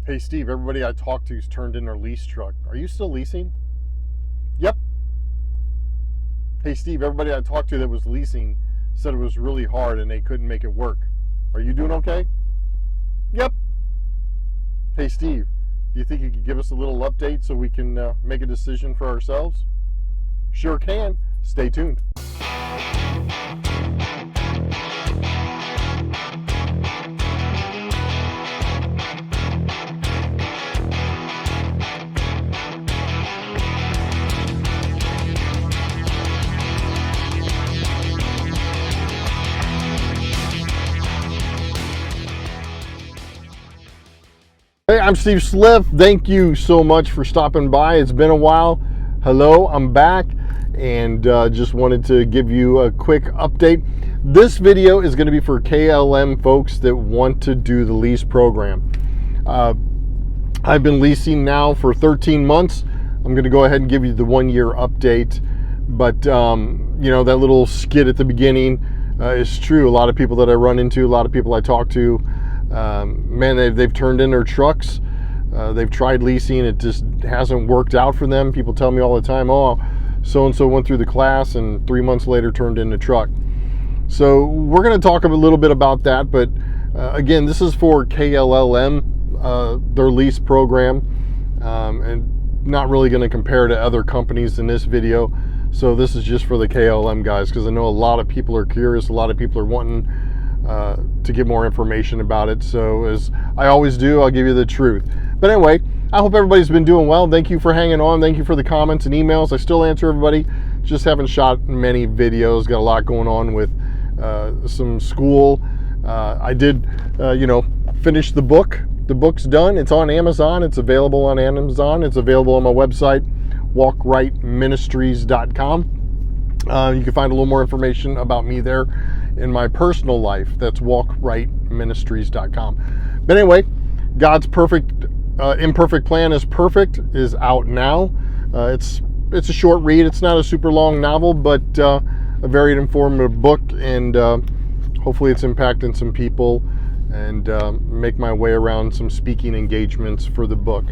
Hey Steve, everybody I talked to's turned in their lease truck. Are you still leasing? Yep. Hey Steve, everybody I talked to that was leasing said it was really hard and they couldn't make it work. Are you doing okay? Yep. Hey Steve, do you think you could give us a little update so we can make a decision for ourselves? Sure can. Stay tuned. Hey, I'm Steve Sliff. Thank you so much for stopping by. It's been a while. Hello, I'm back and just wanted to give you a quick update. This video is going to be for KLM folks that want to do the lease program. I've been leasing now for 13 months. I'm going to go ahead and give you the 1-year update. But, you know, that little skit at the beginning is true. A lot of people that I run into, a lot of people I talk to, man, they've turned in their trucks. They've tried leasing. It just hasn't worked out for them. People tell me all the time, oh, so-and-so went through the class and 3 months later turned in the truck. So we're going to talk a little bit about that. But again, this is for KLLM, their lease program, and not really going to compare to other companies in this video. So this is just for the KLM guys, because I know a lot of people are curious. A lot of people are wanting to get more information about it. So as I always do, I'll give you the truth. But anyway, I hope everybody's been doing well. Thank you for hanging on. Thank you for the comments and emails. I still answer everybody. Just haven't shot many videos. Got a lot going on with some school. I did, finish the book. The book's done. It's on Amazon. It's available on Amazon. It's available on my website, walkrightministries.com. You can find a little more information about me there in my personal life. That's walkrightministries.com. But anyway, God's imperfect plan is perfect is out now. It's a short read. It's not a super long novel, but a very informative book, and hopefully it's impacting some people and make my way around some speaking engagements for the book.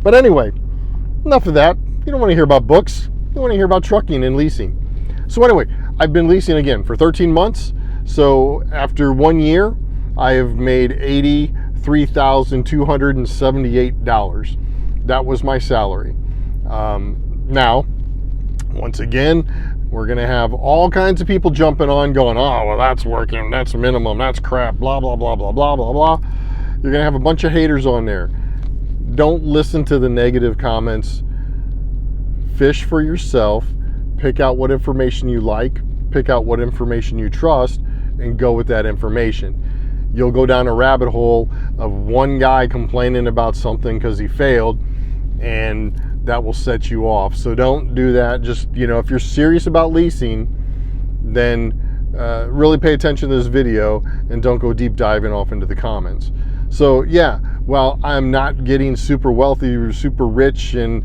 But anyway, enough of that. You don't want to hear about books. You want to hear about trucking and leasing. So anyway, I've been leasing again for 13 months. So after 1 year, I have made $83,278. That was my salary. Now, once again, we're going to have all kinds of people jumping on going, oh, well, that's working, that's minimum, that's crap, blah, blah, blah, blah, blah, blah, blah. You're going to have a bunch of haters on there. Don't listen to the negative comments. Fish for yourself. Pick out what information you like. Pick out what information you trust and go with that information. You'll go down a rabbit hole of one guy complaining about something because he failed, and that will set you off. So don't do that. Just, if you're serious about leasing, then really pay attention to this video and don't go deep diving off into the comments. So yeah, while I'm not getting super wealthy or super rich and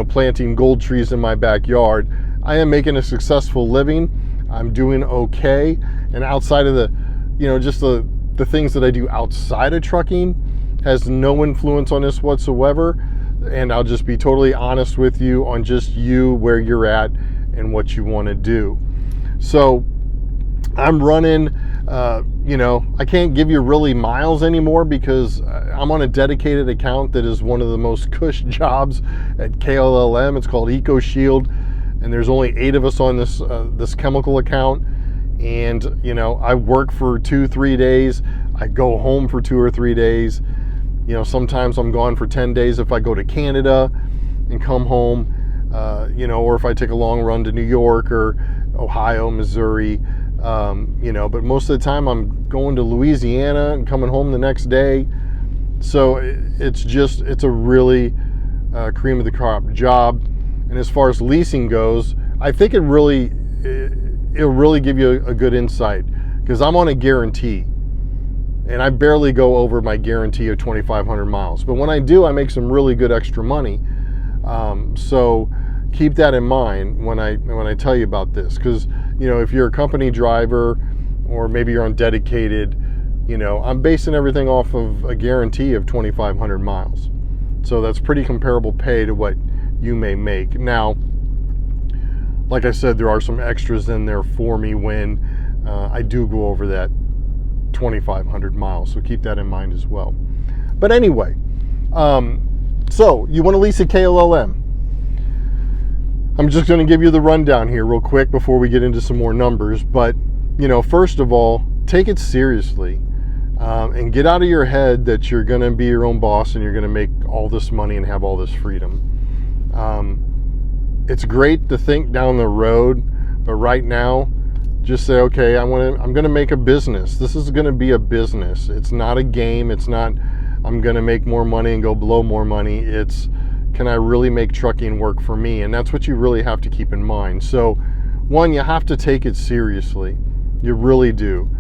planting gold trees in my backyard, I am making a successful living. I'm doing okay. And outside of the, just the things that I do outside of trucking has no influence on this whatsoever. And I'll just be totally honest with you on just where you're at and what you want to do. So I'm running, I can't give you really miles anymore because I'm on a dedicated account that is one of the most cush jobs at KLLM. It's called EcoShield. And there's only 8 of us on this chemical account. And, I work for 2-3 days. I go home for 2 or 3 days. Sometimes I'm gone for 10 days if I go to Canada and come home, or if I take a long run to New York or Ohio, Missouri, but most of the time I'm going to Louisiana and coming home the next day. So it's a really cream of the crop job. And as far as leasing goes, I think it'll really give you a good insight because I'm on a guarantee and I barely go over my guarantee of 2,500 miles. But when I do, I make some really good extra money. So keep that in mind when I tell you about this, because if you're a company driver or maybe you're on dedicated, You know, I'm basing everything off of a guarantee of 2,500 miles. So that's pretty comparable pay to what you may make. Now, like I said, there are some extras in there for me when I do go over that 2,500 miles. So keep that in mind as well. But anyway, so you want to lease a KLLM. I'm just going to give you the rundown here real quick before we get into some more numbers. But, you know, first of all, take it seriously and get out of your head that you're going to be your own boss and you're going to make all this money and have all this freedom. It's great to think down the road, but right now, just say, okay, I'm going to make a business. This is going to be a business. It's not a game. It's not, I'm going to make more money and go blow more money. It's, can I really make trucking work for me? And that's what you really have to keep in mind. So, one, you have to take it seriously. You really do.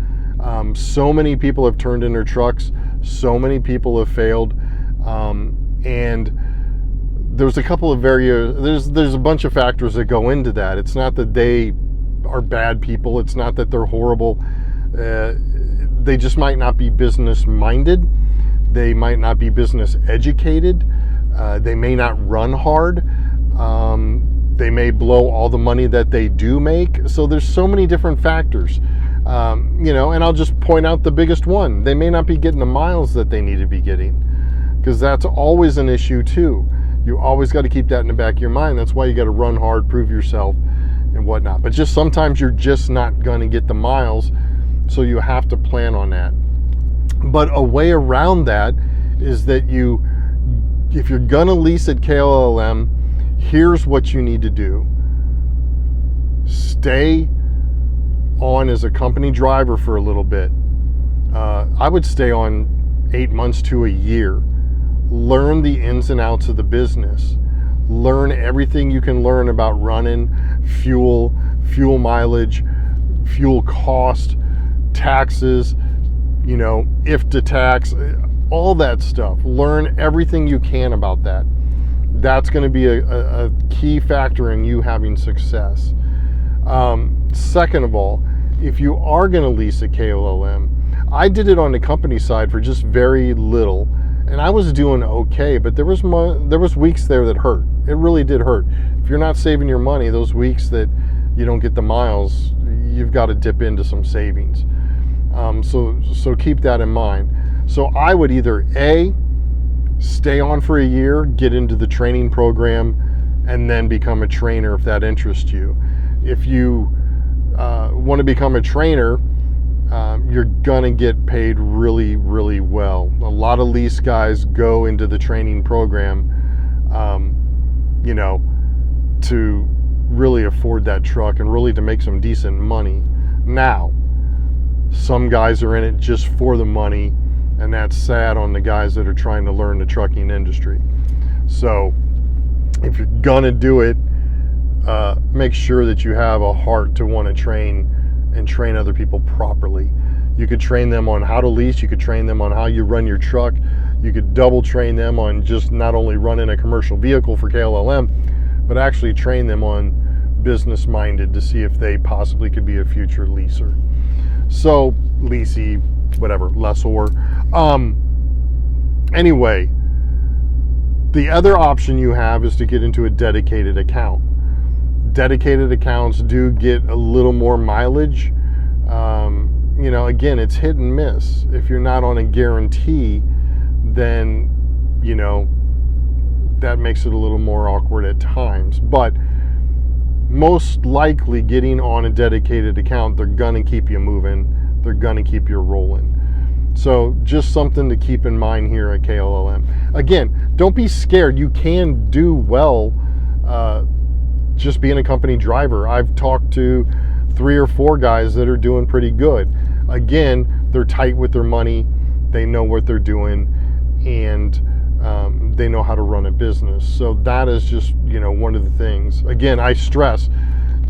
So many people have turned in their trucks. So many people have failed. And there's a couple of there's a bunch of factors that go into that. It's not that they are bad people. It's not that they're horrible. They just might not be business minded. They might not be business educated. They may not run hard. They may blow all the money that they do make. So there's so many different factors. You know, and I'll just point out the biggest one. They may not be getting the miles that they need to be getting, because that's always an issue too. You always got to keep that in the back of your mind. That's why you got to run hard, prove yourself, and whatnot. But just sometimes you're just not going to get the miles, so you have to plan on that. But a way around that is that if you're going to lease at KLLM, here's what you need to do. Stay on as a company driver for a little bit. I would stay on 8 months to a year. Learn the ins and outs of the business. Learn everything you can learn about running, fuel mileage, fuel cost, taxes, you know, if to tax, all that stuff. Learn everything you can about that. That's going to be a key factor in you having success. Second of all, if you are going to lease a KLLM, I did it on the company side for just very little, and I was doing okay, but there was weeks there that hurt. It really did hurt. If you're not saving your money, those weeks that you don't get the miles, you've got to dip into some savings. So keep that in mind. So I would either A, stay on for a year, get into the training program, and then become a trainer if that interests you. If you want to become a trainer, you're gonna get paid really, really well. A lot of lease guys go into the training program, you know, to really afford that truck and really to make some decent money. Now, some guys are in it just for the money, and that's sad on the guys that are trying to learn the trucking industry. So if you're gonna do it, make sure that you have a heart to want to train and train other people properly. You could train them on how to lease. You could train them on how you run your truck. You could double train them on just not only running a commercial vehicle for KLLM, but actually train them on business minded to see if they possibly could be a future leaser. So leasee, whatever, lessor. Anyway, the other option you have is to get into a dedicated account. Dedicated accounts do get a little more mileage. You know, again, it's hit and miss. If you're not on a guarantee, then, you know, that makes it a little more awkward at times. But most likely getting on a dedicated account, they're gonna keep you moving. They're gonna keep you rolling. So just something to keep in mind here at KLLM. Again, don't be scared. You can do well just being a company driver. I've talked to 3 or 4 guys that are doing pretty good. Again, they're tight with their money. They know what they're doing, and they know how to run a business. So that is just, you know, one of the things. Again, I stress,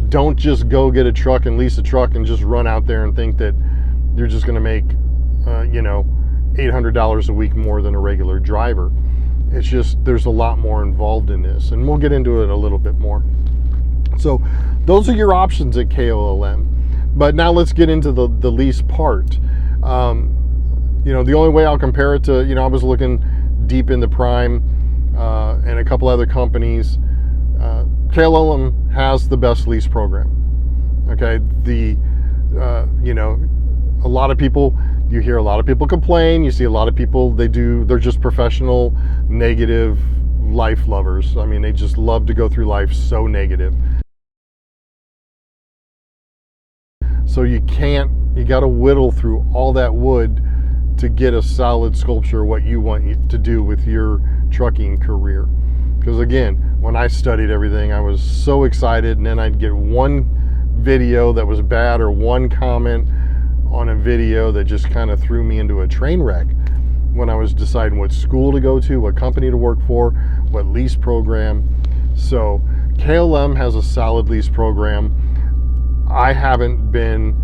don't just go get a truck and lease a truck and just run out there and think that you're just going to make, you know, $800 a week more than a regular driver. It's just, there's a lot more involved in this, and we'll get into it a little bit more. So those are your options at KLLM. But now let's get into the lease part. the only way I'll compare it to, I was looking deep into Prime and a couple other companies. KLLM has the best lease program. Okay, a lot of people, you hear a lot of people complain. You see a lot of people, they're just professional, negative life lovers. I mean, they just love to go through life so negative. So you got to whittle through all that wood to get a solid sculpture of what you want to do with your trucking career. Because again, when I studied everything, I was so excited, and then I'd get one video that was bad or one comment on a video that just kind of threw me into a train wreck when I was deciding what school to go to, what company to work for, what lease program. So KLM has a solid lease program. I haven't been,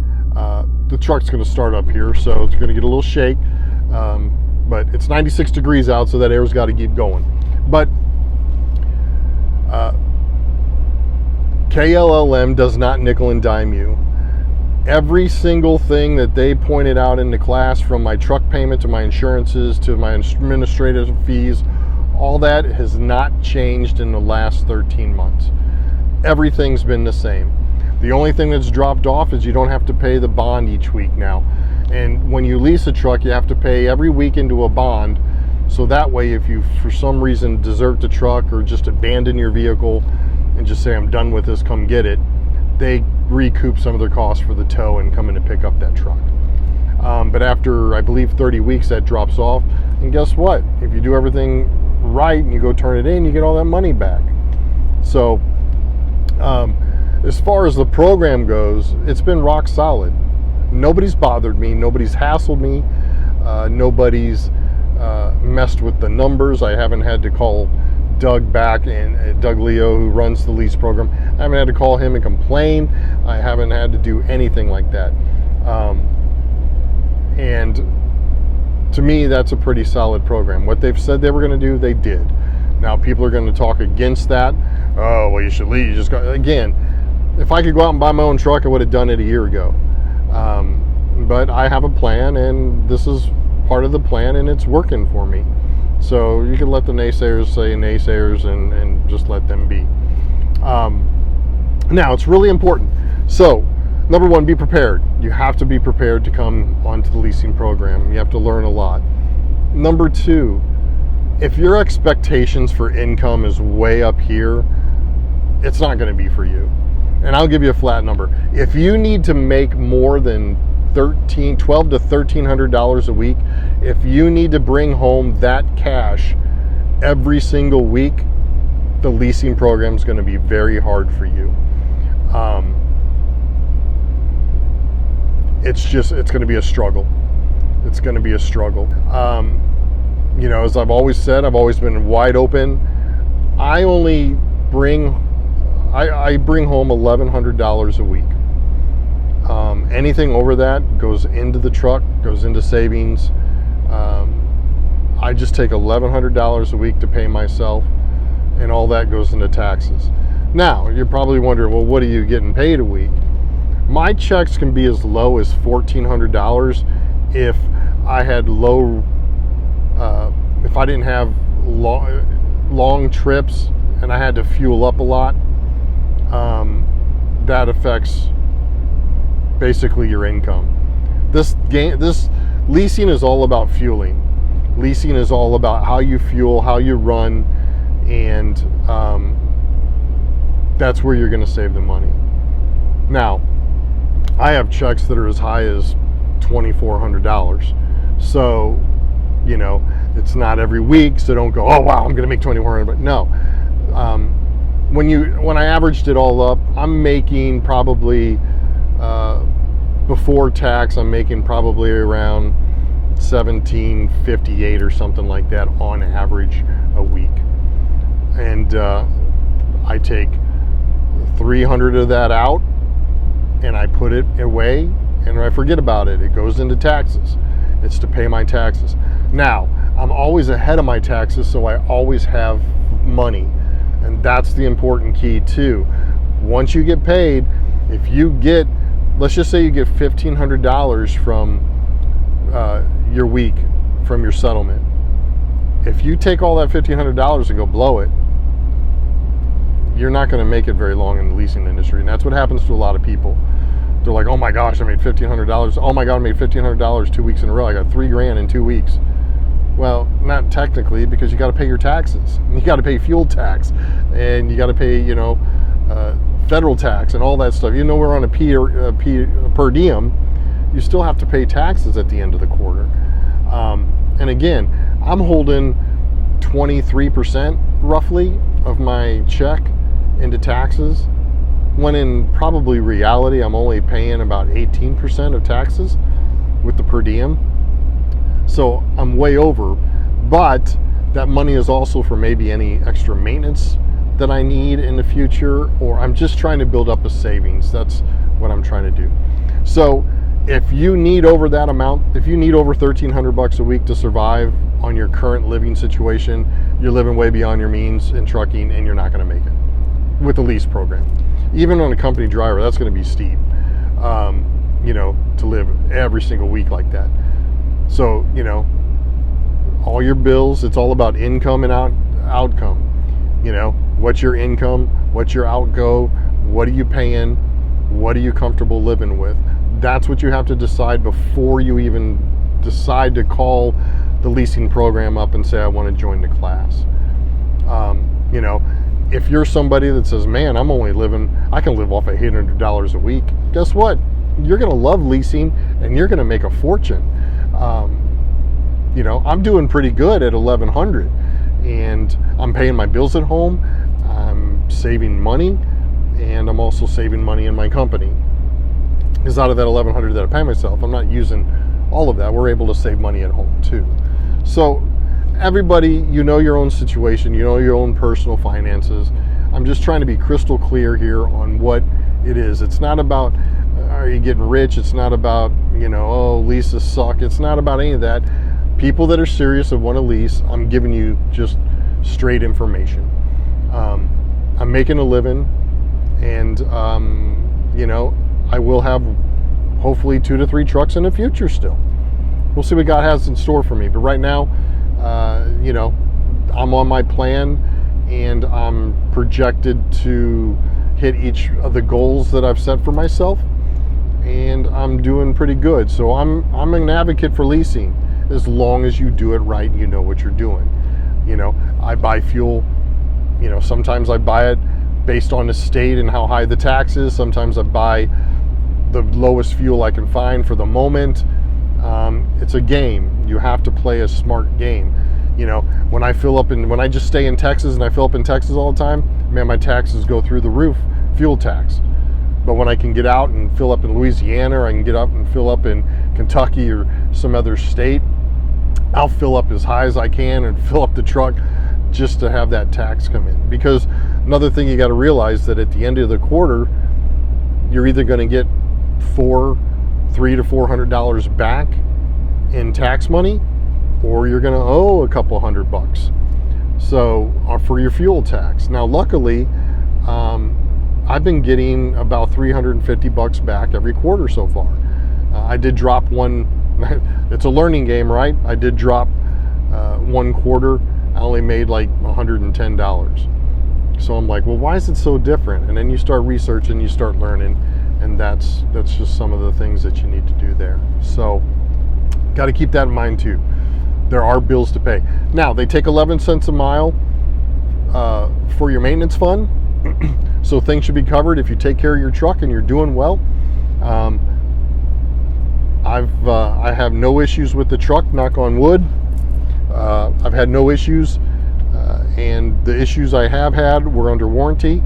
the truck's going to start up here, so it's going to get a little shake, but it's 96 degrees out, so that air's got to keep going. But KLLM does not nickel and dime you. Every single thing that they pointed out in the class, from my truck payment to my insurances to my administrative fees, all that has not changed in the last 13 months. Everything's been the same. The only thing that's dropped off is you don't have to pay the bond each week now. And when you lease a truck, you have to pay every week into a bond. So that way, if you for some reason desert the truck or just abandon your vehicle and just say, I'm done with this, come get it, they recoup some of their costs for the tow and come in to pick up that truck. But after, I believe, 30 weeks, that drops off. And guess what? If you do everything right and you go turn it in, you get all that money back. So as far as the program goes, it's been rock solid. Nobody's bothered me. Nobody's hassled me. Nobody's messed with the numbers. I haven't had to call Doug back, and Doug Leo, who runs the lease program. I haven't had to call him and complain. I haven't had to do anything like that. And to me, that's a pretty solid program. What they've said they were going to do, they did. Now, people are going to talk against that. Oh, well, you should leave. You just got, again, if I could go out and buy my own truck, I would have done it a year ago. But I have a plan, and this is part of the plan, and it's working for me. So you can let the naysayers say naysayers and just let them be. Now, it's really important. So, number one, be prepared. You have to be prepared to come onto the leasing program. You have to learn a lot. Number two, if your expectations for income is way up here, it's not going to be for you. And I'll give you a flat number. If you need to make more than $1,200 to $1,300 a week, if you need to bring home that cash every single week, the leasing program is going to be very hard for you. It's going to be a struggle. It's going to be a struggle. As I've always said, I've always been wide open. I bring home $1,100 a week. Anything over that goes into the truck, goes into savings. I just take $1,100 a week to pay myself, and all that goes into taxes. Now, you're probably wondering, well, what are you getting paid a week? My checks can be as low as $1,400 if I had if I didn't have long trips and I had to fuel up a lot. That affects basically your income. This leasing is all about fueling. Leasing is all about how you fuel, how you run, and that's where you're going to save the money. Now, I have checks that are as high as $2,400. So, it's not every week, so don't go, oh wow, I'm going to make $2,400. But no, when I averaged it all up, I'm making probably before tax, I'm making probably around $1,758 or something like that on average a week. And I take 300 of that out and I put it away and I forget about it. It goes into taxes. It's to pay my taxes. Now, I'm always ahead of my taxes, so I always have money. And that's the important key too. Once you get paid, if you get, let's just say you get $1,500 from your week from your settlement. If you take all that $1,500 and go blow it, you're not going to make it very long in the leasing industry. And that's what happens to a lot of people. They're like, oh my gosh, I made $1,500. Oh my God, I made $1,500 2 weeks in a row. I got $3,000 in 2 weeks. Well, not technically, because you got to pay your taxes. You got to pay fuel tax, and you got to pay, federal tax and all that stuff. We're on a per diem. You still have to pay taxes at the end of the quarter. And again, I'm holding 23% roughly of my check into taxes, when in probably reality I'm only paying about 18% of taxes with the per diem. So I'm way over, but that money is also for maybe any extra maintenance that I need in the future, or I'm just trying to build up a savings. That's what I'm trying to do. So if you need over that amount, if you need over $1,300 a week to survive on your current living situation, you're living way beyond your means in trucking, and you're not going to make it with the lease program. Even on a company driver, that's going to be steep, to live every single week like that. So, all your bills, it's all about income and outcome. What's your income? What's your outgo? What are you paying? What are you comfortable living with? That's what you have to decide before you even decide to call the leasing program up and say, I want to join the class. If you're somebody that says, man, I can live off of $800 a week, guess what? You're going to love leasing, and you're going to make a fortune. I'm doing pretty good at $1,100, and I'm paying my bills at home. I'm saving money, and I'm also saving money in my company. Because out of that $1,100 that I pay myself, I'm not using all of that. We're able to save money at home too. So everybody, your own situation, your own personal finances. I'm just trying to be crystal clear here on what it is. It's not about, are you getting rich? It's not about, leases suck. It's not about any of that. People that are serious and want to lease, I'm giving you just straight information. I'm making a living, and, I will have hopefully 2 to 3 trucks in the future still. We'll see what God has in store for me. But right now, I'm on my plan, and I'm projected to hit each of the goals that I've set for myself, and I'm doing pretty good. So I'm an advocate for leasing, as long as you do it right and you know what you're doing. I buy fuel, sometimes I buy it based on the state and how high the tax is. Sometimes I buy the lowest fuel I can find for the moment. It's a game. You have to play a smart game. When I just stay in Texas and I fill up in Texas all the time, man, my taxes go through the roof, fuel tax. But when I can get out and fill up in Louisiana, or I can get up and fill up in Kentucky or some other state, I'll fill up as high as I can and fill up the truck just to have that tax come in. Because another thing you got to realize, that at the end of the quarter, you're either going to get $300 to $400 back in tax money, or you're going to owe a couple $100. So for your fuel tax. Now, luckily, I've been getting about $350 back every quarter so far. I did drop one. It's a learning game, right? I did drop one quarter. I only made like $110. So I'm like, well, why is it so different? And then you start researching, you start learning, and that's just some of the things that you need to do there. So got to keep that in mind too. There are bills to pay. Now, they take 11 cents a mile for your maintenance fund. So things should be covered if you take care of your truck and you're doing well. I have no issues with the truck, knock on wood. I've had no issues, and the issues I have had were under warranty,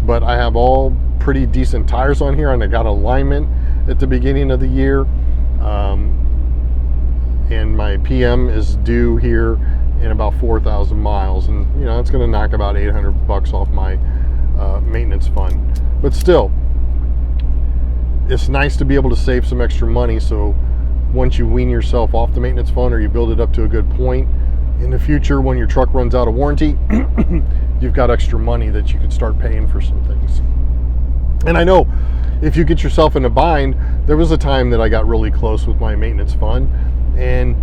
but I have all pretty decent tires on here, and I got alignment at the beginning of the year, and my PM is due here in about 4,000 miles, and it's going to knock about $800 off my maintenance fund. But still, it's nice to be able to save some extra money, so once you wean yourself off the maintenance fund, or you build it up to a good point, in the future when your truck runs out of warranty, you've got extra money that you can start paying for some things. And I know if you get yourself in a bind, there was a time that I got really close with my maintenance fund, and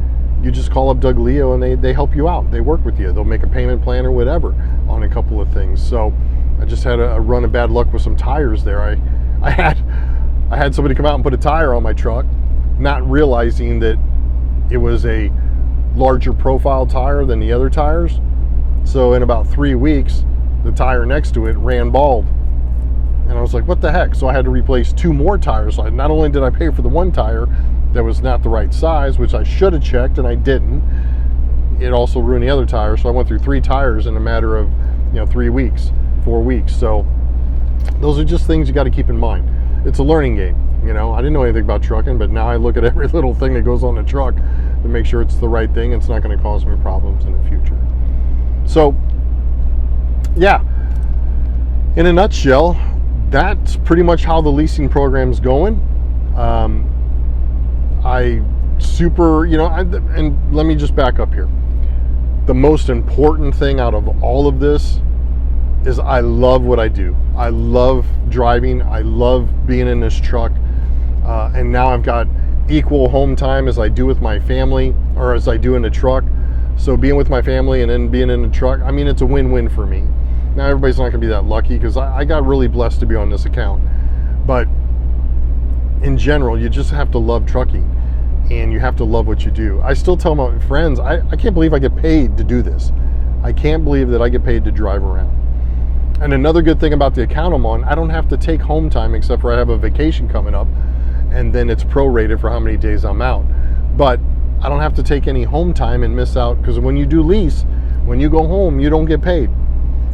you just call up Doug Leo and they help you out. They work with you. They'll make a payment plan or whatever on a couple of things. So I just had a run of bad luck with some tires there. I had somebody come out and put a tire on my truck, not realizing that it was a larger profile tire than the other tires. So in about 3 weeks, the tire next to it ran bald. And I was like, what the heck? So I had to replace 2 more tires. So not only did I pay for the one tire that was not the right size, which I should have checked and I didn't, it also ruined the other tire. So I went through 3 tires in a matter of 3 weeks, 4 weeks. So those are just things you got to keep in mind. It's a learning game. I didn't know anything about trucking, but now I look at every little thing that goes on the truck to make sure it's the right thing. It's not going to cause me problems in the future. So yeah, in a nutshell, that's pretty much how the leasing program's going. And let me just back up here. The most important thing out of all of this is I love what I do. I love driving. I love being in this truck. And now I've got equal home time as I do with my family, or as I do in the truck. So being with my family and then being in the truck, I mean, it's a win-win for me. Now everybody's not gonna be that lucky because I got really blessed to be on this account. But in general, you just have to love trucking and you have to love what you do. I still tell my friends, I can't believe I get paid to do this. I can't believe that I get paid to drive around. And another good thing about the account I'm on, I don't have to take home time except for I have a vacation coming up, and then it's prorated for how many days I'm out. But I don't have to take any home time and miss out, because when you do lease, when you go home, you don't get paid.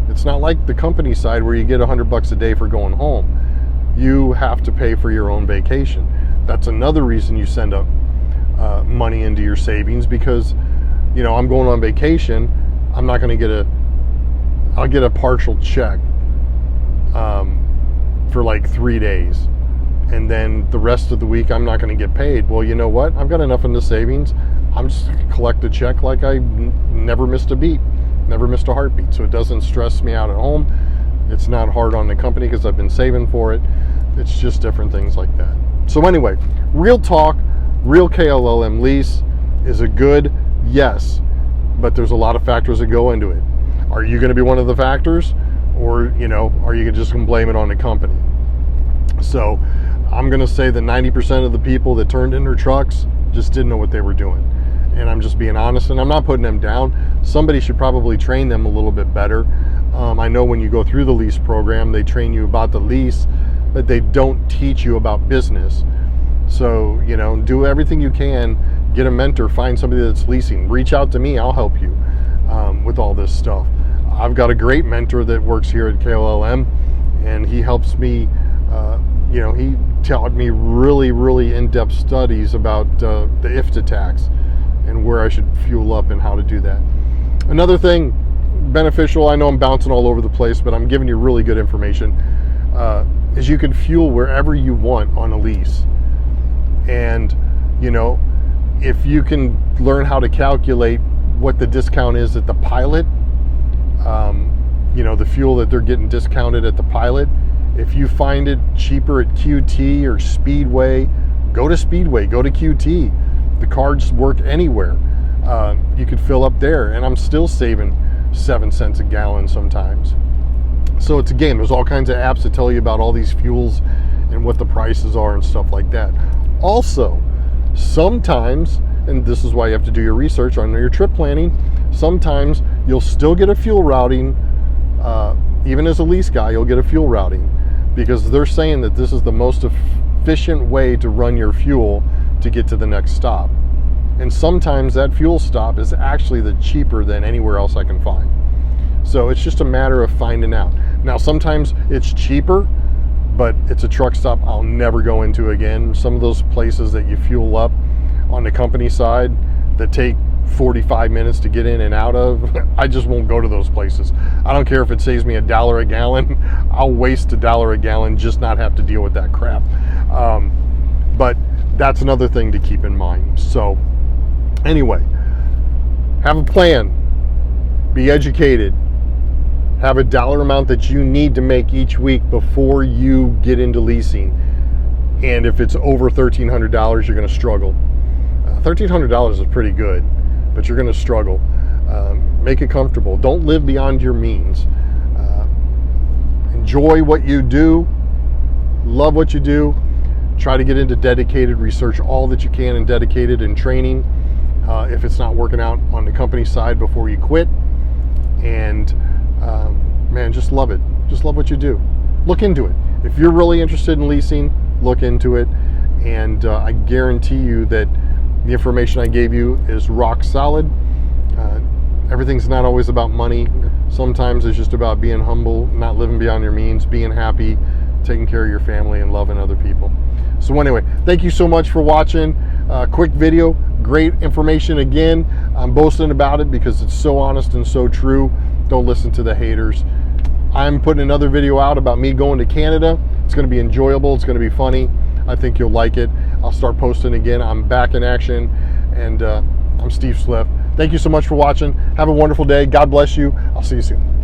It's not like the company side where you get $100 a day for going home. You have to pay for your own vacation. That's another reason you send up money into your savings, because I'm going on vacation. I'm not going to I'll get a partial check for like 3 days, and then the rest of the week I'm not going to get paid. Well, you know what? I've got enough in the savings. I'm just going to collect a check like I never missed a beat, never missed a heartbeat. So it doesn't stress me out at home. It's not hard on the company because I've been saving for it. It's just different things like that. So anyway, real talk, real KLLM lease is a good yes, but there's a lot of factors that go into it. Are you going to be one of the factors, or are you just going to blame it on the company? So I'm going to say that 90% of the people that turned in their trucks just didn't know what they were doing. And I'm just being honest, and I'm not putting them down. Somebody should probably train them a little bit better. I know when you go through the lease program, they train you about the lease, but they don't teach you about business. So, do everything you can, get a mentor, find somebody that's leasing, reach out to me, I'll help you with all this stuff. I've got a great mentor that works here at KLLM, and he helps me, he taught me really, really in-depth studies about the IFTA tax and where I should fuel up and how to do that. Another thing, beneficial, I know I'm bouncing all over the place, but I'm giving you really good information, is you can fuel wherever you want on a lease. And, if you can learn how to calculate what the discount is at the pilot, the fuel that they're getting discounted at the pilot, if you find it cheaper at QT or Speedway, go to Speedway, go to QT. The cards work anywhere. You could fill up there, and I'm still saving 7 cents a gallon sometimes. So it's a game. There's all kinds of apps that tell you about all these fuels and what the prices are and stuff like that. Also, sometimes, and this is why you have to do your research on your trip planning, sometimes you'll still get a fuel routing, even as a lease guy, you'll get a fuel routing, because they're saying that this is the most efficient way to run your fuel to get to the next stop. And sometimes that fuel stop is actually the cheaper than anywhere else I can find. So it's just a matter of finding out. Now, sometimes it's cheaper, but it's a truck stop I'll never go into again. Some of those places that you fuel up on the company side that take 45 minutes to get in and out of, I just won't go to those places. I don't care if it saves me $1 a gallon. I'll waste $1 a gallon, just not have to deal with that crap. But that's another thing to keep in mind. So anyway, have a plan, be educated, have a dollar amount that you need to make each week before you get into leasing. And if it's over $1,300, you're going to struggle. $1,300 is pretty good, but you're going to struggle. Make it comfortable. Don't live beyond your means. Enjoy what you do. Love what you do. Try to get into dedicated. Research all that you can in dedicated and training if it's not working out on the company side before you quit. And man, just love it. Just love what you do. Look into it. If you're really interested in leasing, look into it. And I guarantee you that the information I gave you is rock solid. Everything's not always about money. Sometimes it's just about being humble, not living beyond your means, being happy, taking care of your family, and loving other people. So anyway, thank you so much for watching. Quick video, great information again. I'm boasting about it because it's so honest and so true. Don't listen to the haters. I'm putting another video out about me going to Canada. It's going to be enjoyable. It's going to be funny. I think you'll like it. I'll start posting again. I'm back in action, and I'm Steve Sliff. Thank you so much for watching. Have a wonderful day. God bless you. I'll see you soon.